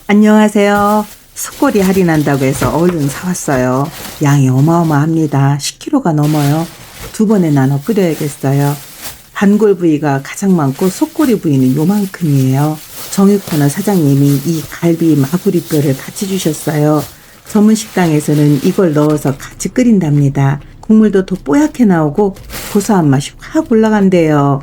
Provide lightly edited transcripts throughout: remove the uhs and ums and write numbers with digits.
안녕하세요. 속골이 할인한다고 해서 얼른 사왔어요. 양이 어마어마합니다. 10kg가 넘어요. 두 번에 나눠 끓여야겠어요. 반골 부위가 가장 많고 속골이 부위는 요만큼이에요. 정육코너 사장님이 이 갈비 마구리뼈를 같이 주셨어요. 전문 식당에서는 이걸 넣어서 같이 끓인답니다. 국물도 더 뽀얗게 나오고 고소한 맛이 확 올라간대요.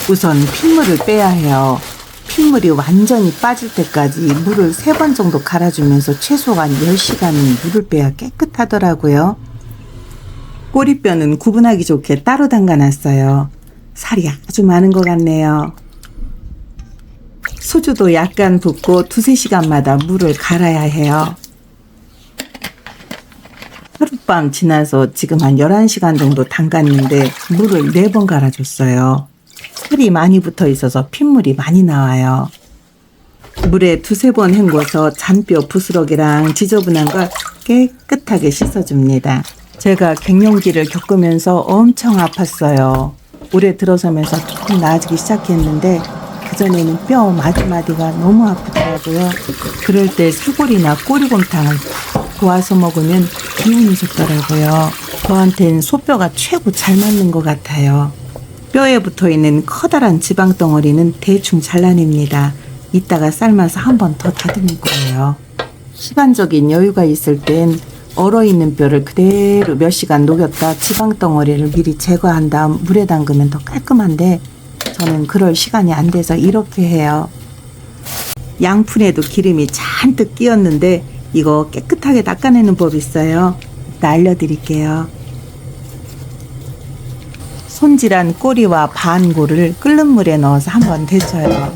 우선 핏물을 빼야 해요. 핏물이 완전히 빠질 때까지 물을 3번 정도 갈아주면서 최소한 10시간 물을 빼야 깨끗하더라고요. 꼬리뼈는 구분하기 좋게 따로 담가놨어요. 살이 아주 많은 것 같네요. 소주도 약간 붓고 2-3시간마다 물을 갈아야 해요. 하룻밤 지나서 지금 한 11시간 정도 담갔는데 물을 4번 갈아줬어요. 살이 많이 붙어 있어서 핏물이 많이 나와요. 물에 2-3번 헹궈서 잔뼈 부스러기랑 지저분한 걸 깨끗하게 씻어줍니다. 제가 갱년기를 겪으면서 엄청 아팠어요. 올해 들어서면서 조금 나아지기 시작했는데 그전에는 뼈 마디마디가 너무 아프더라고요. 그럴 때 사골이나 꼬리곰탕을 푹 고아서 먹으면 기운이 좋더라고요. 저한텐 소뼈가 최고 잘 맞는 것 같아요. 뼈에 붙어있는 커다란 지방 덩어리는 대충 잘라냅니다. 이따가 삶아서 한 번 더 다듬을 거예요. 시간적인 여유가 있을 땐 얼어있는 뼈를 그대로 몇 시간 녹였다 지방 덩어리를 미리 제거한 다음 물에 담그면 더 깔끔한데 저는 그럴 시간이 안 돼서 이렇게 해요. 양푼에도 기름이 잔뜩 끼었는데 이거 깨끗하게 닦아내는 법 있어요. 이따 알려드릴게요. 손질한 꼬리와 반골을 끓는 물에 넣어서 한번 데쳐요.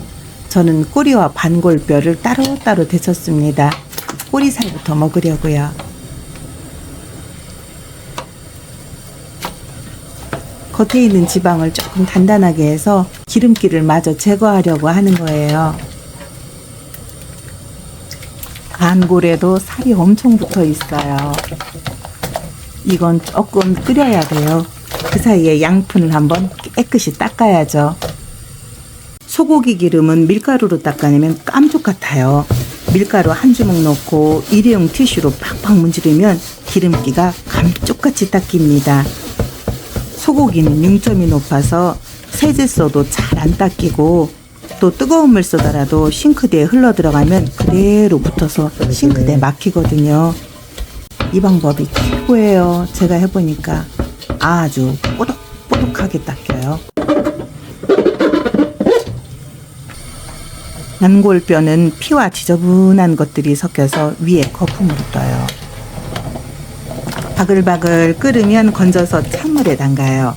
저는 꼬리와 반골뼈를 따로따로 데쳤습니다. 꼬리살부터 먹으려고요. 겉에 있는 지방을 조금 단단하게 해서 기름기를 마저 제거하려고 하는 거예요. 반골에도 살이 엄청 붙어 있어요. 이건 조금 끓여야 돼요. 그 사이에 양푼을 한번 깨끗이 닦아야죠. 소고기 기름은 밀가루로 닦아내면 깜쪽 같아요. 밀가루 한 주먹 넣고 일회용 티슈로 팍팍 문지르면 기름기가 감쪽같이 닦입니다. 소고기는 융점이 높아서 세제 써도 잘 안 닦이고 또 뜨거운 물 쏘더라도 싱크대에 흘러 들어가면 그대로 붙어서 싱크대에 막히거든요. 이 방법이 최고예요. 제가 해보니까 아주 뽀득뽀득하게 닦여요. 반골뼈는 피와 지저분한 것들이 섞여서 위에 거품으로 떠요. 바글바글 끓으면 건져서 찬물에 담가요.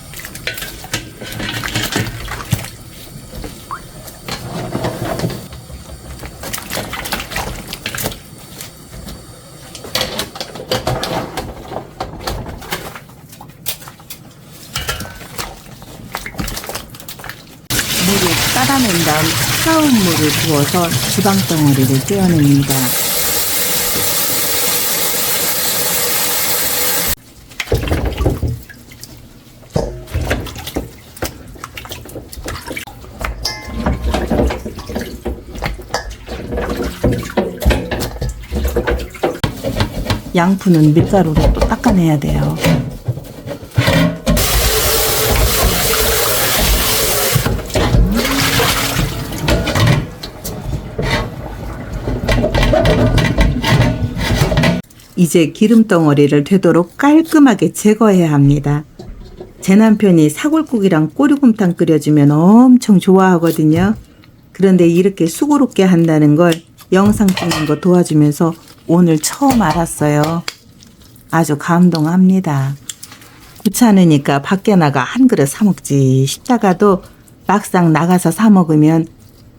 물을 따라낸 다음 차가운 물을 부어서 지방덩어리를 떼어냅니다. 양푼은 밀가루로 또 닦아내야 돼요. 이제 기름덩어리를 되도록 깔끔하게 제거해야 합니다. 제 남편이 사골국이랑 꼬리곰탕 끓여주면 엄청 좋아하거든요. 그런데 이렇게 수고롭게 한다는 걸 영상 찍는 거 도와주면서 오늘 처음 알았어요. 아주 감동합니다. 귀찮으니까 밖에 나가 한 그릇 사 먹지 싶다가도 막상 나가서 사 먹으면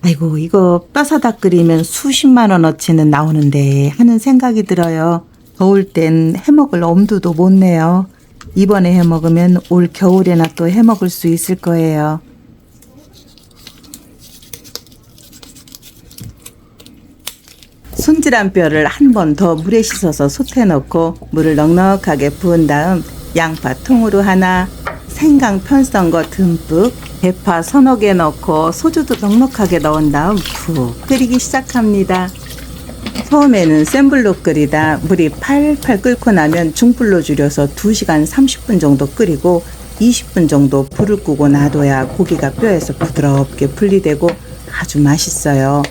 아이고 이거 뼈 사다 끓이면 수십만 원어치는 나오는데 하는 생각이 들어요. 더울 땐 해먹을 엄두도 못 내요. 이번에 해먹으면 올 겨울에나 또 해먹을 수 있을 거예요. 손질한 뼈를 한 번 더 물에 씻어서 솥에 넣고 물을 넉넉하게 부은 다음 양파 통으로 하나, 생강 편썬 거 듬뿍, 대파 서너 개 넣고 소주도 넉넉하게 넣은 다음 푹 끓이기 시작합니다. 처음에는 센 불로 끓이다 물이 팔팔 끓고 나면 중불로 줄여서 2시간 30분 정도 끓이고 20분 정도 불을 끄고 놔둬야 고기가 뼈에서 부드럽게 분리되고 아주 맛있어요.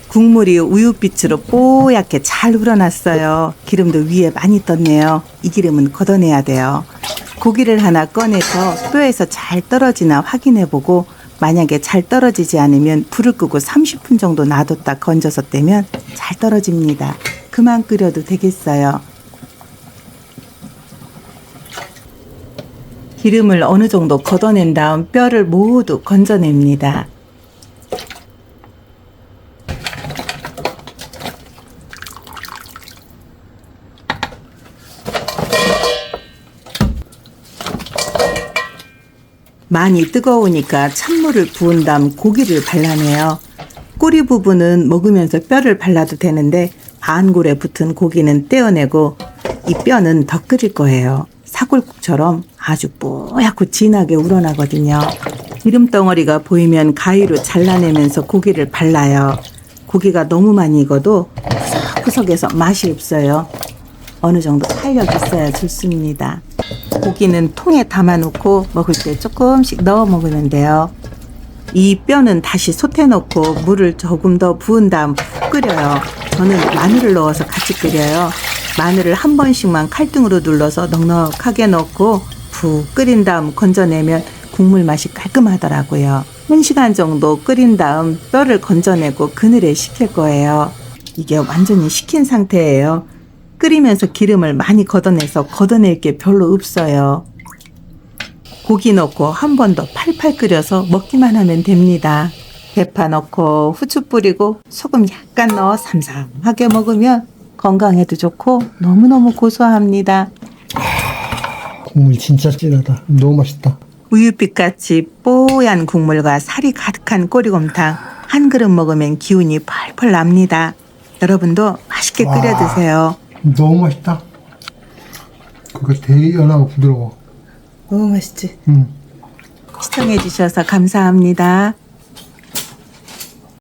국물이 우윳빛으로 뽀얗게 잘 우러났어요. 기름도 위에 많이 떴네요. 이 기름은 걷어내야 돼요. 고기를 하나 꺼내서 뼈에서 잘 떨어지나 확인해보고 만약에 잘 떨어지지 않으면 불을 끄고 30분 정도 놔뒀다 건져서 떼면 잘 떨어집니다. 그만 끓여도 되겠어요. 기름을 어느 정도 걷어낸 다음 뼈를 모두 건져냅니다. 많이 뜨거우니까 찬물을 부은 다음 고기를 발라내요. 꼬리 부분은 먹으면서 뼈를 발라도 되는데 안골에 붙은 고기는 떼어내고 이 뼈는 더 끓일 거예요. 사골국처럼 아주 뽀얗고 진하게 우러나거든요. 기름 덩어리가 보이면 가위로 잘라내면서 고기를 발라요. 고기가 너무 많이 익어도 구석구석해서 맛이 없어요. 어느 정도 탄력 있어야 좋습니다. 고기는 통에 담아놓고 먹을 때 조금씩 넣어 먹으면 돼요. 이 뼈는 다시 솥에 넣고 물을 조금 더 부은 다음 푹 끓여요. 저는 마늘을 넣어서 같이 끓여요. 마늘을 한 번씩만 칼등으로 눌러서 넉넉하게 넣고 푹 끓인 다음 건져내면 국물 맛이 깔끔하더라고요. 1시간 정도 끓인 다음 뼈를 건져내고 그늘에 식힐 거예요. 이게 완전히 식힌 상태예요. 끓이면서 기름을 많이 걷어내서 걷어낼 게 별로 없어요. 고기 넣고 한 번 더 팔팔 끓여서 먹기만 하면 됩니다. 대파 넣고 후추 뿌리고 소금 약간 넣어 삼삼하게 먹으면 건강에도 좋고 너무너무 고소합니다. 국물 진짜 진하다. 너무 맛있다. 우유빛같이 뽀얀 국물과 살이 가득한 꼬리곰탕 한 그릇 먹으면 기운이 펄펄 납니다. 여러분도 맛있게 끓여 드세요. 너무 맛있다. 그거 되게 연하고 부드러워. 너무 맛있지? 응. 시청해 주셔서 감사합니다.